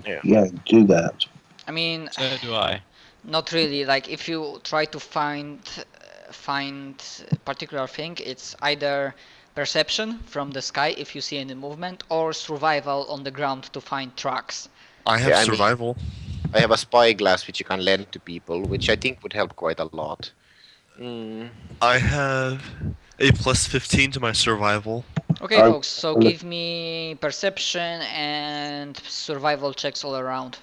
do that. I mean, So do I. not really. Like if you try to find particular thing, it's either perception from the sky if you see any movement, or survival on the ground to find tracks. I have Yeah, I mean- survival. I have a spyglass which you can lend to people, which I think would help quite a lot. I have a plus 15 to my survival. Okay, I- folks. So give me perception and survival checks all around.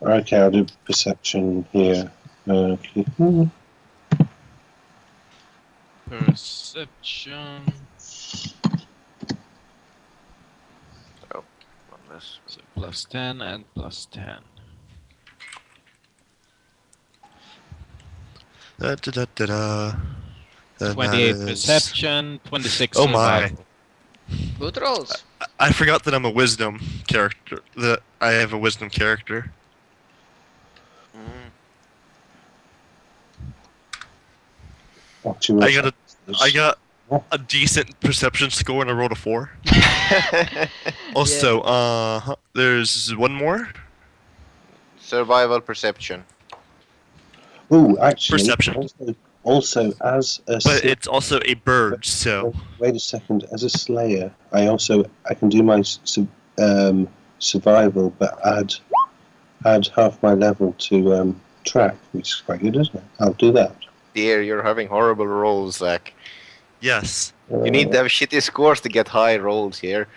Okay, I'll do perception here. Okay. Perception. One less. So plus 10 and plus 10. Da, da, da, da, da. And 28 that is- perception, 26 Oh my. survival. Good rolls. I forgot that I'm a wisdom character. That I have a wisdom character. Actually, I got a decent perception score and I rolled a 4. Also, there's one more. Survival perception. Oh, actually, Perception. Also, as a But it's also a bird, so wait a second. As a slayer, I can do my survival, but add half my level to track, which is quite good, isn't it? I'll do that. Dear, you're having horrible rolls, Zach. yes. You need to have shitty scores to get high rolls here.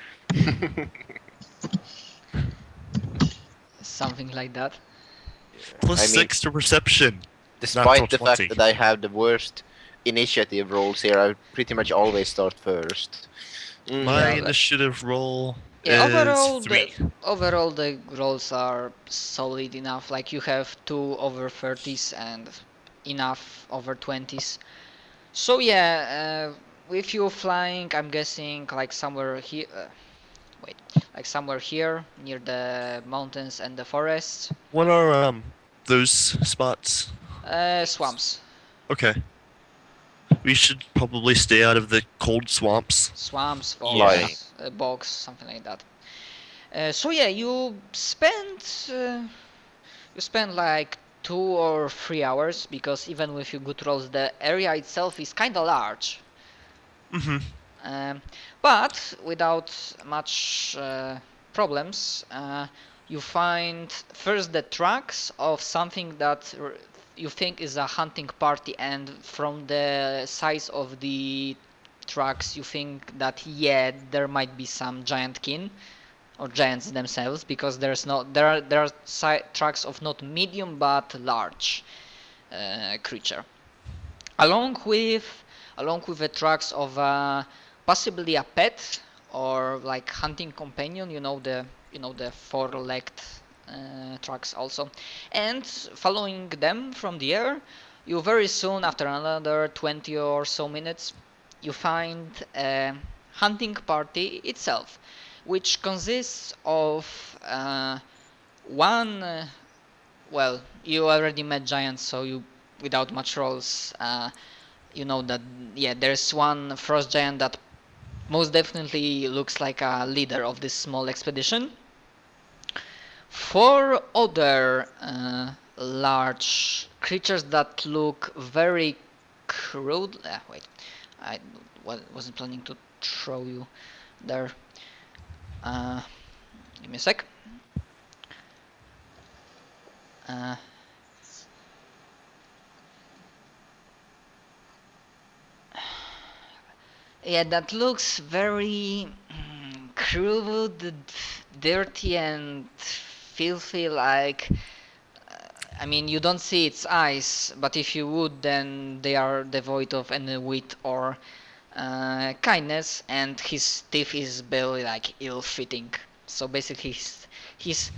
Something like that. Plus I mean- 6 to perception. Despite the till fact 20. that I have the worst initiative rolls here, I pretty much always start first. My Yeah, initiative roll Yeah, is 3. overall the rolls are solid enough. Like you have 2 over 30s and enough over 20s. So yeah, with you flying, I'm guessing like somewhere here. Like somewhere here near the mountains and the forests. What are those spots? Swamps. Okay. We should probably stay out of the cold swamps. Swamps, Yeah. forests, bogs, something like that. So yeah, you spend like 2 or 3 hours, because even with your good rolls, the area itself is kind of large. Mm-hmm. But without much problems, you find first the tracks of something that you think is a hunting party, and from the size of the tracks you think that there might be some giant kin or giants themselves, because there are tracks of not medium but large creature, along with the tracks of possibly a pet or like hunting companion, the 4-legged tracks also. And following them from the air, you very soon, after another 20 or so minutes, you find a hunting party itself, which consists of one well, you already met giants, so you, without much rolls, you know that there's one frost giant that most definitely looks like a leader of this small expedition. 4 other large creatures that look very crude. Wait, I wasn't planning to throw you there. Give me a sec. Yeah, that looks very crude, dirty and filthy, like I mean, you don't see its eyes, but if you would, then they are devoid of any wit or kindness, and his teeth is barely like ill-fitting. So basically he's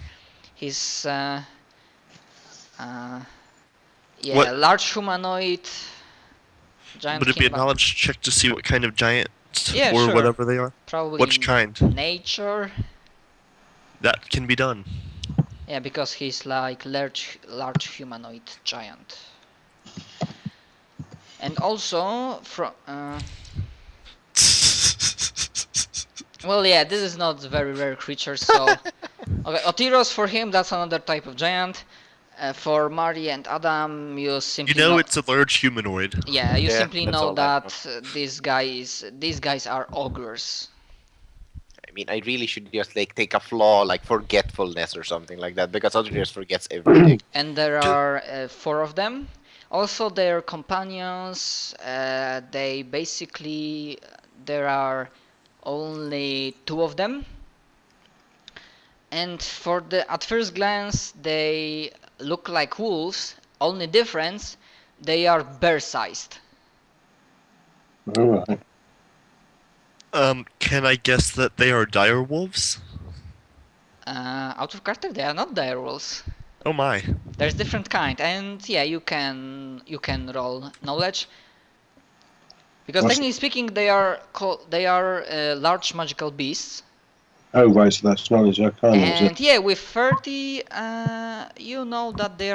What- large humanoid giant. Would it be a king, knowledge check to see what kind of giant Yeah, or sure. whatever they are? probably Which kind? nature. That can be done. Yeah, because he's like large humanoid giant. And also from well, yeah, this is not very rare creature, so Okay, Otiros for him, that's another type of giant. For Mari and Adam, you simply You know it's a large humanoid. yeah, you Yeah, simply that's know all I know. that these guys are ogres. I mean, I really should just like take a flaw like forgetfulness or something like that because Odrius forgets everything. And there are 4 of them. Also, their companions, they basically, there are only 2 of them. And at first glance, they look like wolves. Only difference, they are bear-sized. All right. Can I guess that they are dire wolves? Out of character, they are not dire wolves. Oh my. There's different kind, and yeah, you can roll knowledge. Because What's- technically speaking, they are large magical beasts. Oh, right, so that's knowledge arcana, is it? And yeah, with 30, you know that they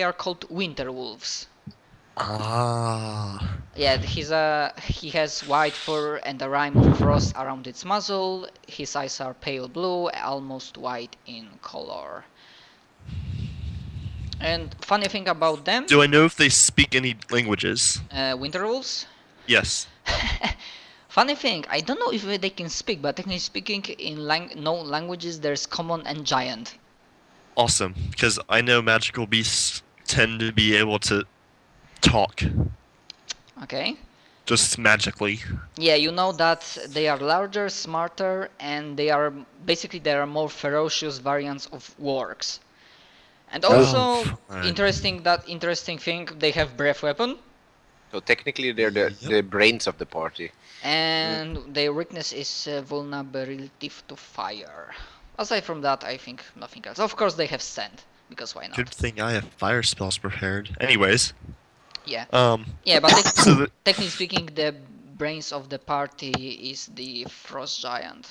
are called winter wolves. Ah. Yeah, he has white fur and a rime of frost around its muzzle. His eyes are pale blue, almost white in color. And funny thing about them, Do I know if they speak any languages? winter wolves. Yes. Funny thing, I don't know if they can speak, but technically speaking, in known languages, there's common and giant. Awesome. Because I know magical beasts tend to be able to talk. Okay. Just magically. Yeah, you know that they are larger, smarter, and they are more ferocious variants of wargs. And also, fine. interesting thing, they have breath weapon, So technically, they're the brains of the party. and their weakness is vulnerability to fire. Aside from that, I think nothing else. Of course, they have sand, because why not? Good thing I have fire spells prepared. Anyways. Yeah. Um. Yeah, but So the, technically speaking, the brains of the party is the frost giant.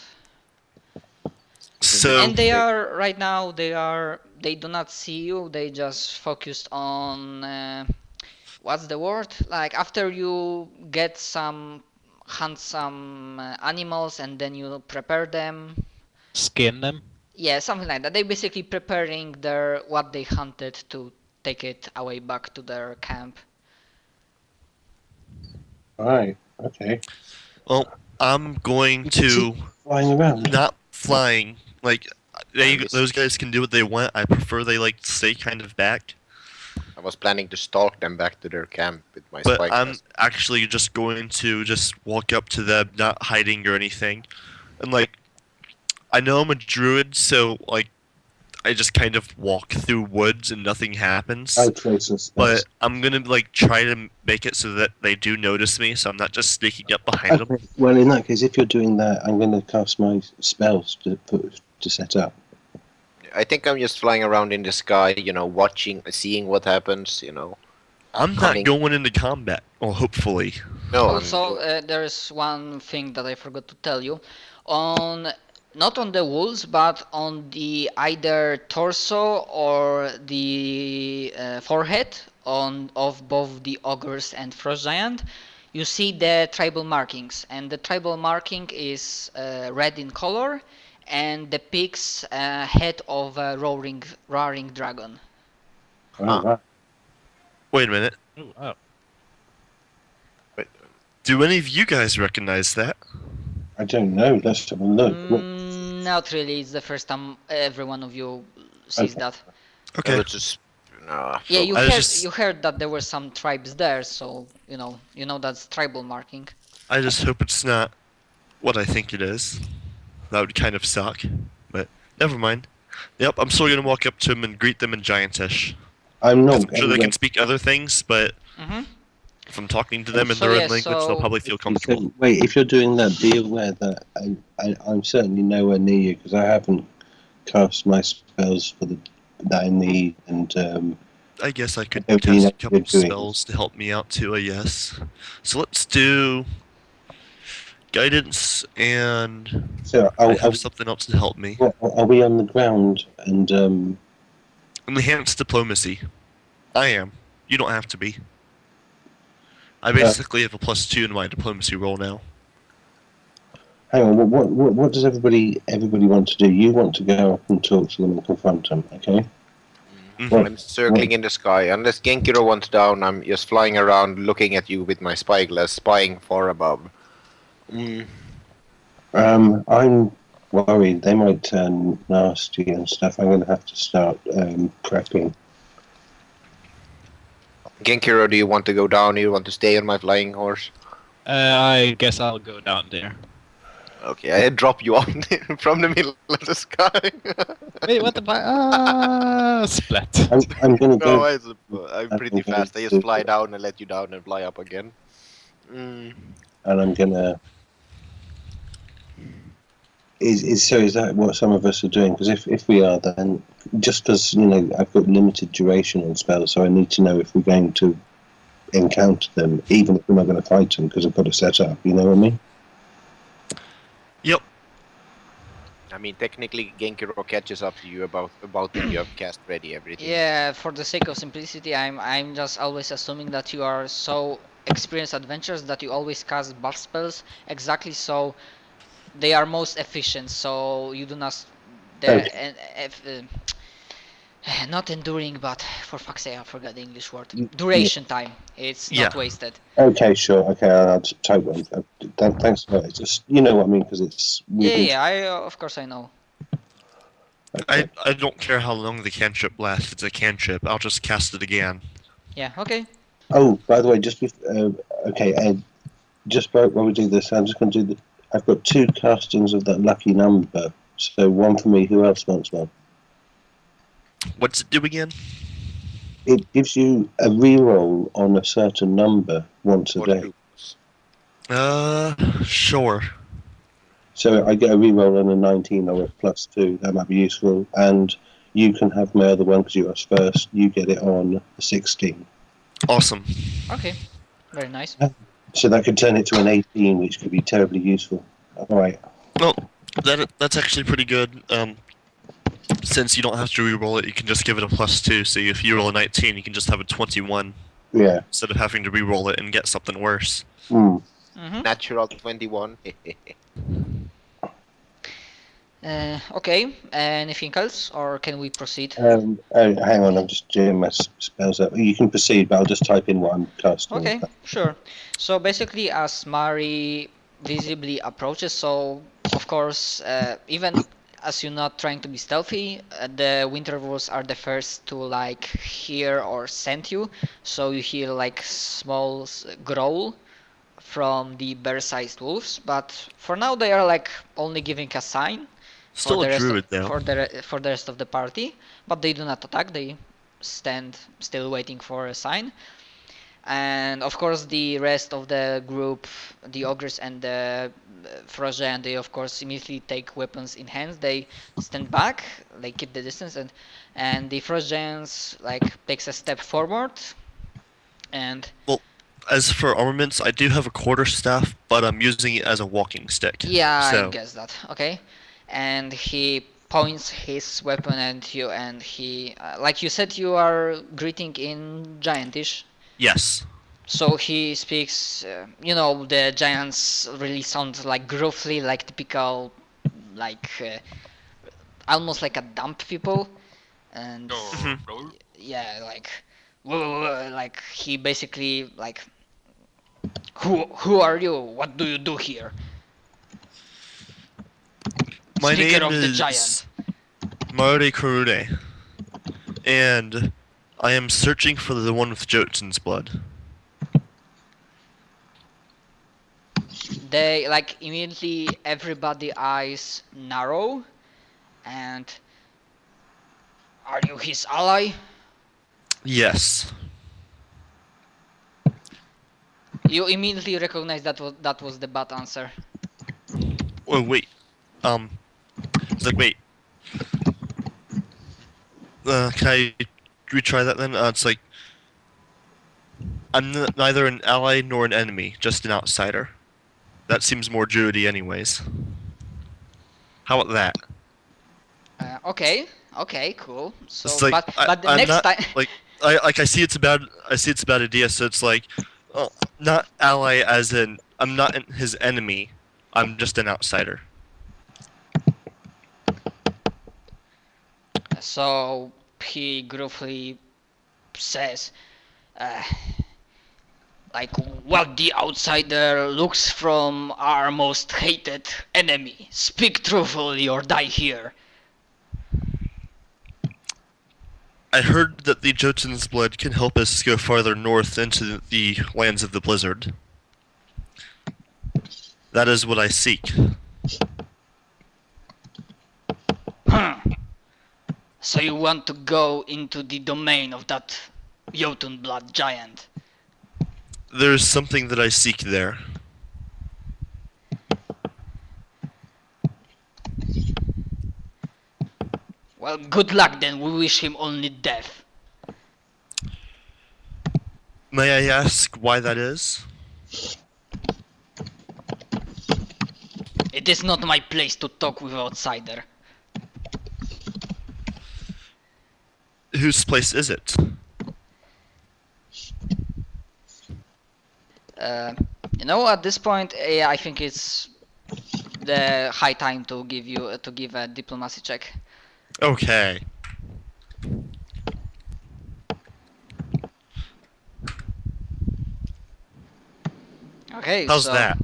so And they are right now. They do not see you. They just focused on what's the word? Like after you hunt some animals and then you prepare them. Skin them. Yeah, something like that. They basically preparing what they hunted to take it away back to their camp. Right, okay. well, I'm going to Flying around. not flying. Like those guys can do what they want. I prefer they like stay kind of back. I was planning to stalk them back to their camp with my But spike. I'm vest. actually just going to just walk up to them, not hiding or anything. And like, I know I'm a druid, so like, I just kind of walk through woods and nothing happens. Oh, traces. But I'm gonna like try to make it so that they do notice me, so I'm not just sneaking up behind them. Okay. Well, in that case, if you're doing that, I'm going to cast my spells to set up. I think I'm just flying around in the sky, watching, seeing what happens, I'm not Cunning. going into combat. Well, hopefully. No, Also, there's one thing that I forgot to tell you. Not on the wolves, but on the either torso or the forehead of both the ogres and frost giant, you see the tribal markings, and the tribal marking is red in color and depicts a head of a roaring dragon. Oh, right. Wait a minute. Ooh, oh. Do any of you guys recognize that? I don't know. Let's have a look. Not really. It's the first time every one of you sees Okay. that. Okay. Let's just, no, Yeah, so- you heard that there were some tribes there, so you know that's tribal marking. I just hope it's not what I think it is. That would kind of suck. But never mind. Yep, I'm still gonna walk up to them and greet them in Giantish. I'm 'Cause not. I'm sure they can speak other things, but Mm-hmm. if I'm talking to them in So their yeah, own language, so- they'll probably feel comfortable. So, wait, if you're doing that, be aware that I'm certainly nowhere near you because I haven't cast my spells for that I need, and I guess I could Hope you cast know a couple what you're doing. spells to help me out too, I guess. So let's do guidance, and so I are have something else to help me. we on the ground? And Enhanced diplomacy. I am. You don't have to be. I basically have a +2 in my diplomacy roll now. hang on. What does everybody want to do? You want to go up and talk to them and confront them, okay? Mhm. I'm circling in the sky. Unless Genkiro wants down, I'm just flying around looking at you with my spyglass, spying far above. I'm worried they might turn nasty and stuff. I'm going to have to start prepping. Genkiro, do you want to go down? Do you want to stay on my flying horse? I guess I'll go down there. Okay, I drop you on from the middle of the sky. Wait, what the splat. I'm going to No, go. I'm pretty fast. I just fly down and let you down and fly up again. And I'm going to. Is that what some of us are doing? Because if we are, then just because I've got limited duration on spells, so I need to know if we're going to encounter them, even if we're not going to fight them, because I've got to set up. You know what I mean? Yep. I mean, technically, Genkiro catches up to you about when you have cast ready everything. Yeah, for the sake of simplicity, I'm just always assuming that you are so experienced adventurers that you always cast buff spells exactly so they are most efficient. So you do not not enduring, but for fuck's sake, I forgot the English word. Duration time. It's not wasted. Okay, sure. Okay, I'll just type one. Thanks for that. Just what I mean, because it's. Of course I know. Okay. I don't care how long the cantrip lasts. It's a cantrip. I'll just cast it again. Yeah. Okay. Oh, by the way, just Ed, just while we do this, I'm just going to do the. I've got 2 castings of that lucky number, so one for me. Who else wants one? What's it do again? It gives you a reroll on a certain number once a day. Sure. So I get a reroll on a 19 or a +2. That might be useful. And you can have my other one because you asked first. You get it on a 16. Awesome. Okay. Very nice. So that could turn it to an 18, which could be terribly useful. All right. Well, that's actually pretty good. Since you don't have to re-roll it, you can just give it a +2. So if you roll a 19, you can just have a 21. Yeah. Instead of having to re-roll it and get something worse. Mm. Natural 21. Okay. Anything else, or can we proceed? Hang on, I'm just doing my spells up. You can proceed, but I'll just type in what I'm casting. Okay, sure. So basically, as Mari visibly approaches, so of course, even as you're not trying to be stealthy, the winter wolves are the first to like hear or scent you. So you hear like small growl from the bear-sized wolves, but for now they are like only giving a sign. Still a druid though. For the rest of the party, but they do not attack. They stand still waiting for a sign. And of course the rest of the group, the ogres and the frost giant, they of course immediately take weapons in hands. They stand back, they keep the distance, and the frost giants like takes a step forward. And well, as for armaments, I do have a quarterstaff, but I'm using it as a walking stick. Yeah, so. I guess that. Okay. And he points his weapon at you, and he, like you said, you are greeting in Giantish. Yes. So he speaks, the giants really sound like gruffly, like typical, like, almost like a dump people. And, yeah, like, he basically, like, who are you? What do you do here? My Speaker name of the is giant. Mare Karune, and I am searching for the one with Jotun's blood. They, like, immediately everybody eyes narrow, and are you his ally? Yes. You immediately recognize that was the bad answer. Oh wait. It's like wait. Can I retry that then? It's like I'm neither an ally nor an enemy, just an outsider. That seems more druidy, anyways. How about that? Okay, cool. So, It's like, but the I'm next not, time, like I see it's a bad idea. So it's like, not ally as in I'm not his enemy, I'm just an outsider. So he gruffly says, uh, like, what the outsider looks from our most hated enemy. Speak truthfully or die here. I heard that the Jotun's blood can help us go farther north into the lands of the blizzard. That is what I seek. So you want to go into the domain of that Jotun blood giant? There's something that I seek there. Well, good luck then, we wish him only death. May I ask why that is? It is not my place to talk with outsider. Whose place is it? You know, at this point, I think it's the high time to give a diplomacy check. Okay. Okay, How's so... that?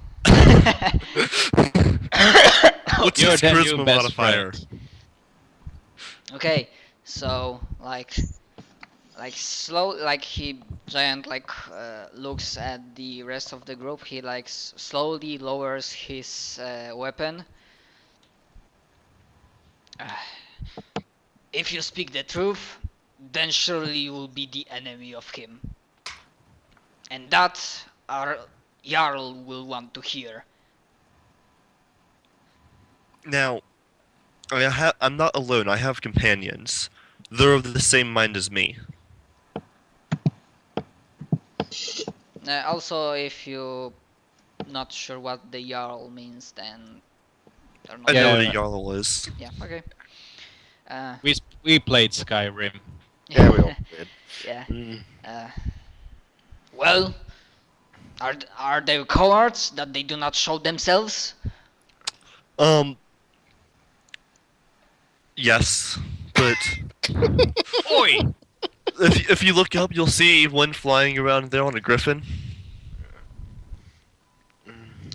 What's You're his the new charisma best modifier? Okay, so like slow, like he giant looks at the rest of the group. He slowly lowers his weapon. If you speak the truth, then surely you will be the enemy of him, and that our Jarl will want to hear. Now, I'm not alone. I have companions. They're of the same mind as me. Also, if you're not sure what the Jarl means, then they're not I know Yeah. what a Jarl is. yeah, okay. We played Skyrim. Yeah, we all did. Yeah. Mm. Well, are they cowards that they do not show themselves? Yes, but Oi! if you look up, you'll see one flying around there on a griffin.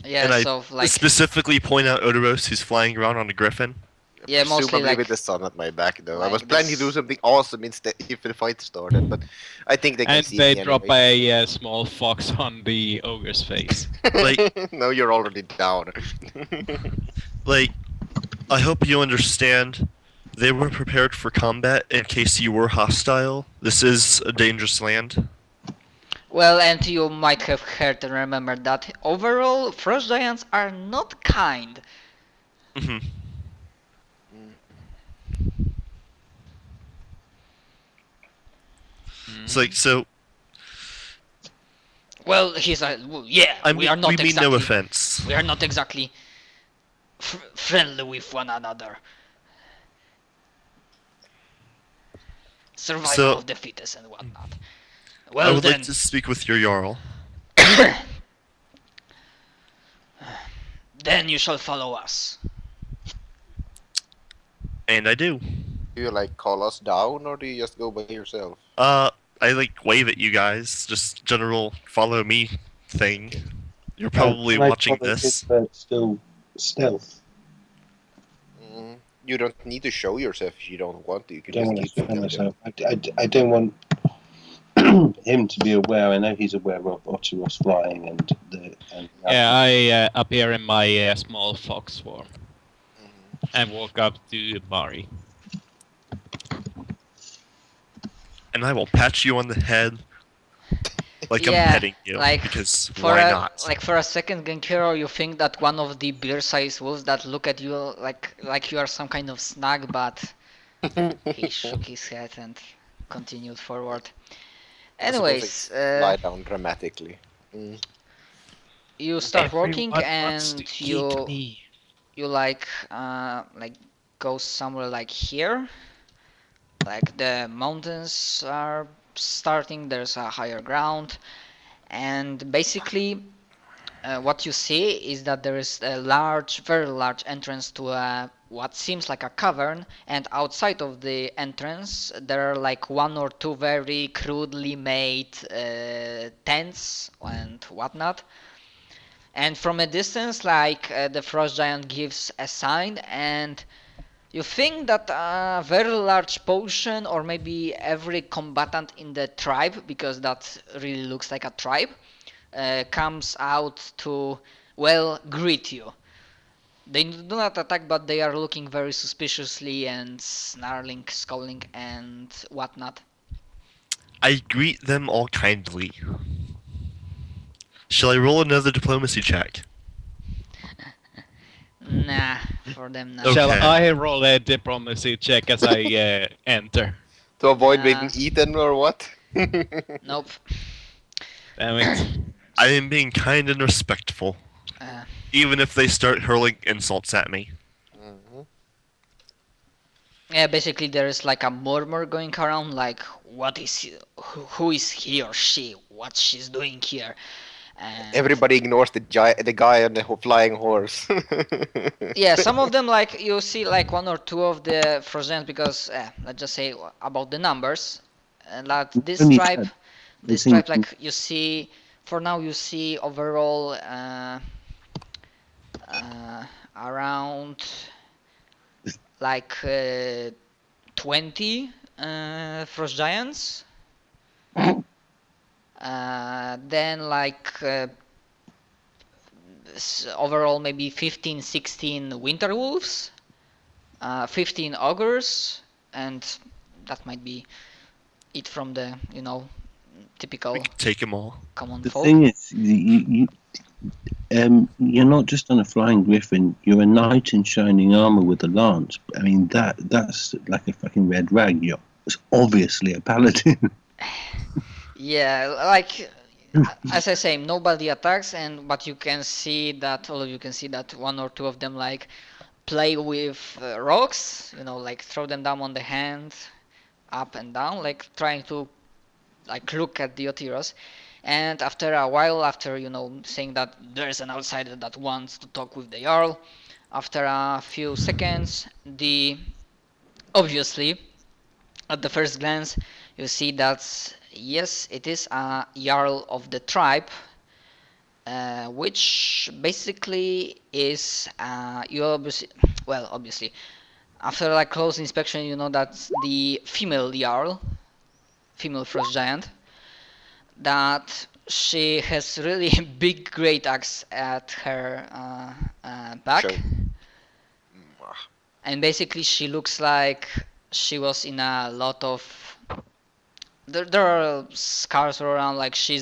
Yeah, And I so like specifically point out Odoros, who's flying around on a griffin. yeah, mostly Presumably like with the sun at my back, though. I like was planning to do this- something awesome instead if the fight started, but I think they can And see they me drop anyway. a small fox on the ogre's face. Like- no, you're already down. Like, I hope you understand. They were prepared for combat in case you were hostile. This is a dangerous land. well, and you might have heard and remember that overall, frost giants are not kind. Hmm. It's like, so, Well, he's like, well, yeah, we are not we mean exactly no offense. we are not exactly friendly with one another. Survival So- of the fittest and whatnot. I Well would then, like to speak with your Jarl. then you shall follow us. And I do. Do you like call us down or do you just go by yourself? I like wave at you guys. Just general follow me thing. You're probably Can I watching follow this. his, still stealth. You don't need to show yourself if you don't want to. You I can don't want just to keep defend it together. myself. I don't want him to be aware. I know he's aware of Oteros flying and the. And Yeah, I appear in my small fox swarm and walk up to Mari. And I will pat you on the head like I'm Yeah, petting you. like, Because For why a, not? Like for a second, Genkiro, you think that one of the beer-sized wolves that look at you like you are some kind of snack, but he shook his head and continued forward. I suppose Anyways, they lie down dramatically. you start walking Everyone wants to and eat me. you like go somewhere like here. Like the mountains are starting, there's a higher ground, and basically what you see is that there is a large, very large entrance to what seems like a cavern, and outside of the entrance there are like one or two very crudely made tents and whatnot. And from a distance, like the frost giant gives a sign, and you think that a very large potion, or maybe every combatant in the tribe, because that really looks like a tribe, comes out to, well, greet you. They do not attack, but they are looking very suspiciously and snarling, scowling, and whatnot. I greet them all kindly. Shall I roll another diplomacy check? Nah, for them now. Okay. Shall I roll a diplomacy check as I enter? To avoid being Uh, eaten or what? Nope. Damn it. I am being kind and respectful, Uh, even if they start hurling insults at me. Mhm. Yeah, basically there is like a murmur going around, like who is he or she, what she's doing here. And Everybody ignores the guy on the flying horse. yeah, some of them, like you see like one or two of the frozen, because let's just say about the numbers, like this Only tribe, 10. this think- tribe, like you see, for now you see overall around like 20 frost giants. Then like overall maybe 15, 16 winter wolves, 15 ogres, and that might be it from the, typical We can take them all. common The folk. thing is, you're not just on a flying griffin. You're a knight in shining armor with a lance. I mean, that's like a fucking red rag. It's obviously a paladin. Yeah, like as I say, nobody attacks, but you can see that all of you can see that one or two of them like play with rocks, like throw them down on the hand, up and down, like trying to like look at the Otiros. And after a while, after saying that there's an outsider that wants to talk with the Jarl, after a few seconds, obviously at the first glance you see that yes, it is a Jarl of the tribe, which basically is you obviously after like close inspection you know that's the female Jarl, female frost giant, that she has really big great axe at her back. Sure. And basically she looks like she was in a lot of there are scars around, like she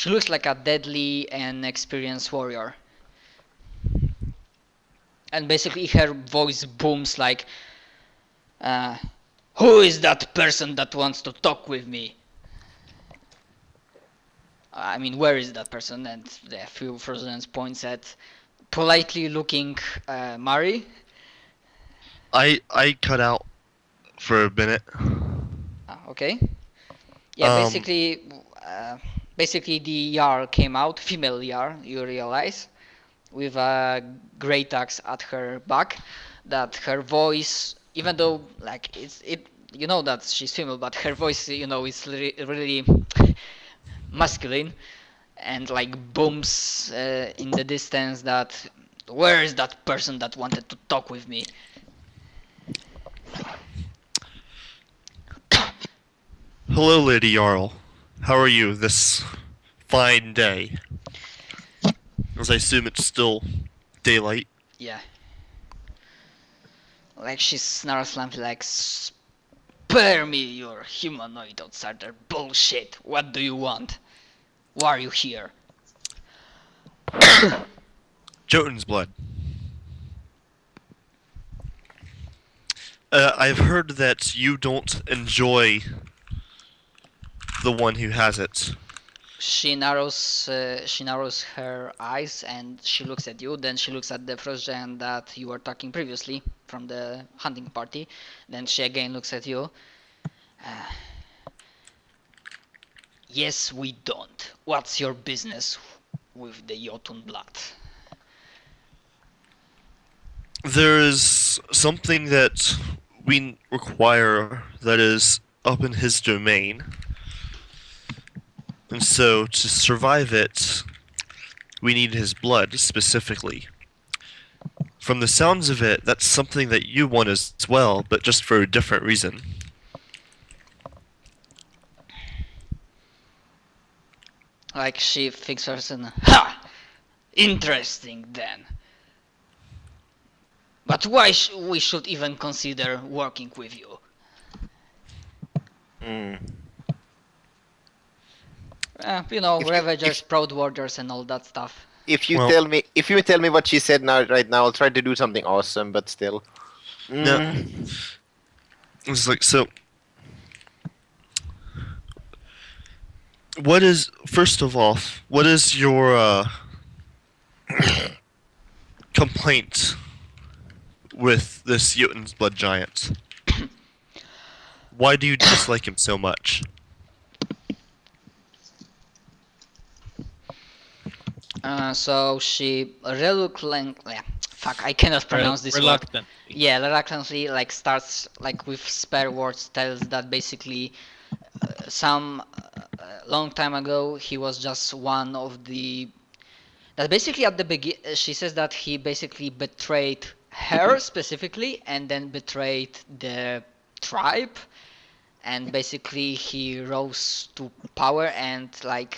looks like a deadly and experienced warrior. And basically her voice booms like who is that person that wants to talk with me? I mean, where is that person? And the few frozen points at politely looking Mari. I cut out for a minute. Okay. Yeah, Um, basically the Jarl came out, female Jarl, you realize, with a great axe at her back. That her voice, even though like you know that she's female, but her voice, is really masculine, and like booms in the distance that where is that person that wanted to talk with me? Hello, Lady Jarl. How are you this fine day? As I assume it's still daylight. Yeah. Like she snarls something like, spare me your humanoid outsider bullshit. What do you want? Why are you here? Jotun's blood. I've heard that you don't enjoy the one who has it. She narrows her eyes and she looks at you. Then she looks at the frost giant that you were talking previously from the hunting party. Then she again looks at you. Yes, we don't. What's your business? with the Jotun blood? There is something that we require that is up in his domain. And so, to survive it, we need his blood, specifically. From the sounds of it, that's something that you want as well, but just for a different reason. Like, she thinks herself, ha! Interesting then. But why we should even consider working with you? You know, If you- Ravagers, Proud Warriors and all that stuff. If you Well- tell me what she said right now, I'll try to do something awesome. But still, No. It's like, so... What is... First of all, what is your, complaint with this Jotun's Blood Giant? Why do you dislike him so much? So she reluctantly, fuck, I cannot pronounce this word. Reluctant. Yeah, reluctantly, like, starts, like, with spare words, tells that basically some long time ago he was just one of the, that basically at the begin, she says that he basically betrayed her specifically and then betrayed the tribe, and basically he rose to power and like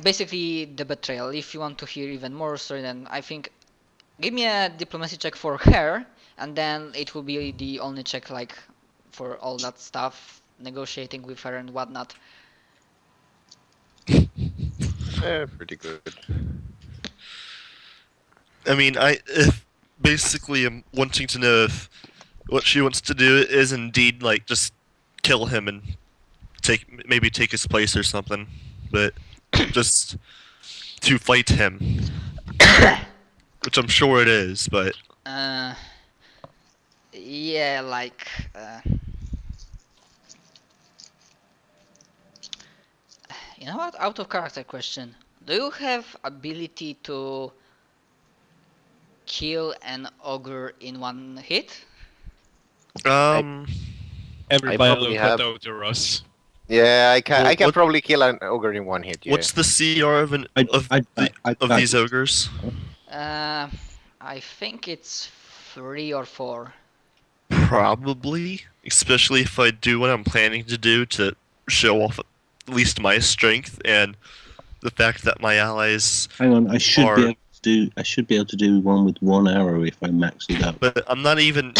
basically the betrayal. If you want to hear even more story, then I think give me a diplomacy check for her, and then it will be the only check like for all that stuff, negotiating with her and whatnot. pretty good. I mean, basically am wanting to know if what she wants to do is indeed, like, just kill him and maybe take his place or something, but just to fight him. Which I'm sure it is, but... Yeah, like... You know what? Out of character question. Do you have ability to kill an ogre in one hit? Everybody probably look have- at Odoros. Yeah, I can. Well, I can what- probably kill an ogre in one hit. Yeah. What's the CR of these ogres? I think it's 3 or 4. Probably. Especially if I do what I'm planning to do to show off at least my strength and the fact that my allies... Hang on, I should Or- be able to do. I should be able to do one with one arrow if I max it up. But I'm not even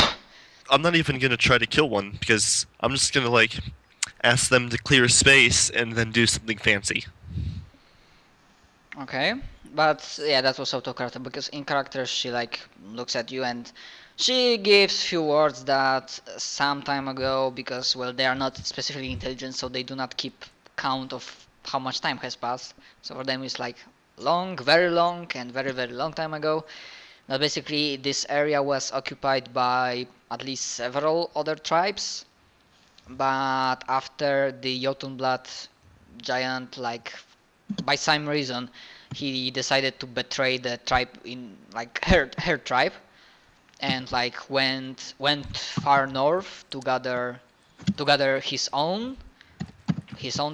gonna try to kill one, because I'm just gonna, like, ask them to clear space and then do something fancy. Okay, but yeah, that was out of character, because in character she like looks at you and she gives few words that some time ago, because well, they are not specifically intelligent, so they do not keep count of how much time has passed. So for them it's like long, very long, and very, very long time ago. Now basically this area was occupied by at least several other tribes, but after the Jotun blood giant, like by some reason, he decided to betray the tribe in like her tribe, and like went far north to gather his own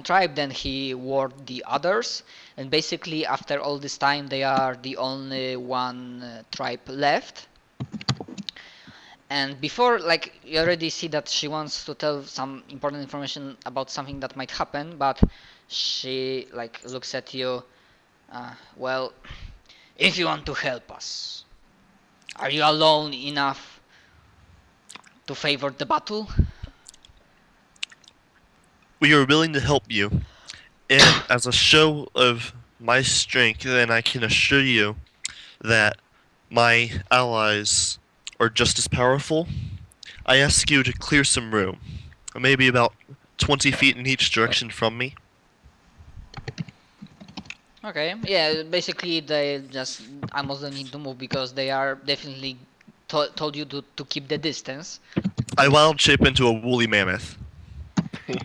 tribe. Then he warred the others, and basically after all this time they are the only one tribe left. And before, like, you already see that she wants to tell some important information about something that might happen, but she like looks at you. Well, if you want to help us, are you alone enough to favor the battle? We are willing to help you, and as a show of my strength, then I can assure you that my allies are just as powerful. I ask you to clear some room, maybe about 20 feet in each direction from me. Okay, yeah, basically they just almost don't need to move because they are definitely told you to keep the distance. I wild shape into a woolly mammoth. Oh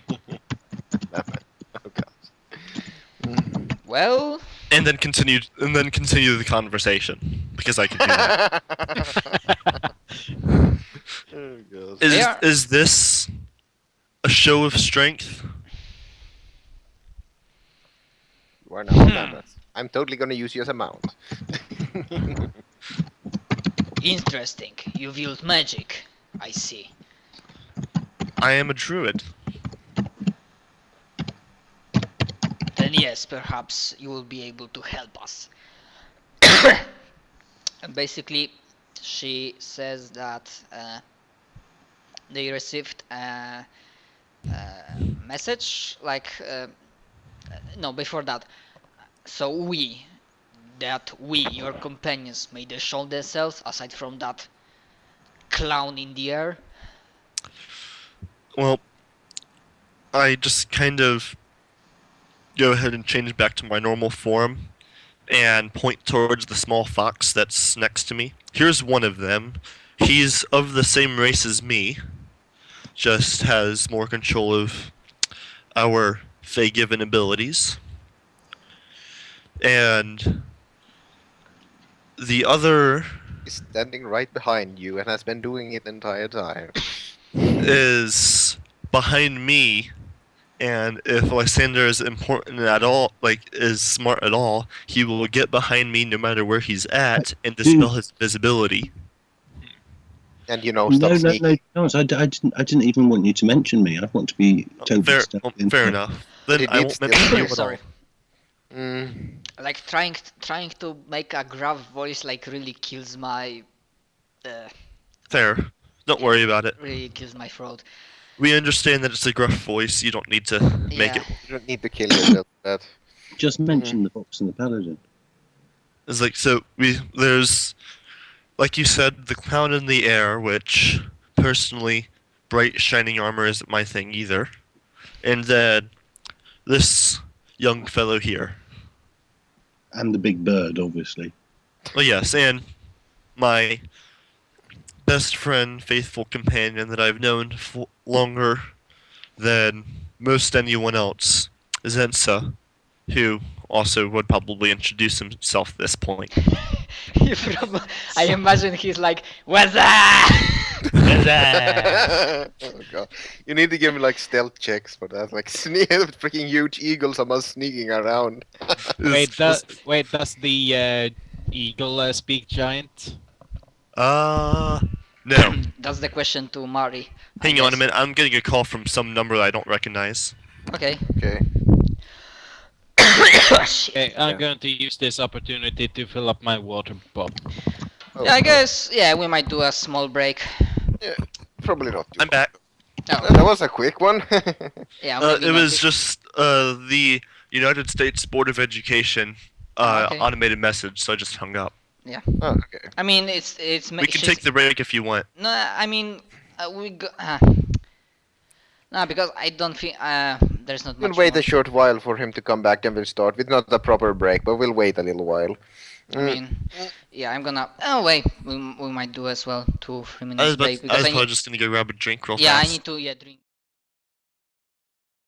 god. Well, and then continue the conversation because I can do that. Oh, God. Is this a show of strength? You are now mammoth. I'm totally gonna use you as a mount. Interesting. You wield magic. I see. I am a druid. Then yes, perhaps you will be able to help us. And basically, she says that they received a message, like, no, before that. So we, your companions, may they show themselves, aside from that clown in the air. Well, I just kind of go ahead and change back to my normal form and point towards the small fox that's next to me. Here's one of them. He's of the same race as me, just has more control of our Fey-given abilities. And the other He's standing right behind you and has been doing it the entire time. is behind me, and if Lysander is important at all, like is smart at all, he will get behind me no matter where he's at and dispel his visibility. And you know, No, stop no, sneaking. no. I didn't even want you to mention me. I want to be totally stepped into Fair it. enough. Then He I did won't steal mention from you you. at all. Mm. Like trying to make a gruff voice like really kills my Fair. Don't worry about it. really kills my throat. We understand that it's a gruff voice. You don't need to make Yeah. it. You don't need to kill yourself for that. Just mention the fox and the paladin. It's like, so there's, like you said, the clown in the air, which personally, bright shining armor isn't my thing either. And then this young fellow here. And the big bird, obviously. Well, yes, and my best friend, faithful companion that I've known for longer than most anyone else, Zensa, who also would probably introduce himself at this point. I imagine he's like, what's up? Oh god. You need to give me like stealth checks for that. Like freaking huge eagle, someone sneaking around. Wait, does the eagle speak giant? No. That's the question to Mari. I Hang on a guess. minute, I'm getting a call from some number that I don't recognize. Okay. Okay. Shit. Okay, I'm going to use this opportunity to fill up my water bottle. Oh, Yeah, I guess, yeah, we might do a small break. probably not. I'm back. Oh, That was a quick one. yeah, maybe It not was big- just the United States Board of Education Okay. automated message, so I just hung up. Oh, okay. I mean, it's We can take the break if you want. No, I mean, we go. No, because I don't think there's not We'll much. wait more. a short while for him to come back and we'll start with not a proper break, but we'll wait a little while. I mean, yeah, I'm gonna. Oh wait, we might do as well 2-3 I minutes was, break I was because probably just gonna go grab a drink real yeah, fast. I need to drink.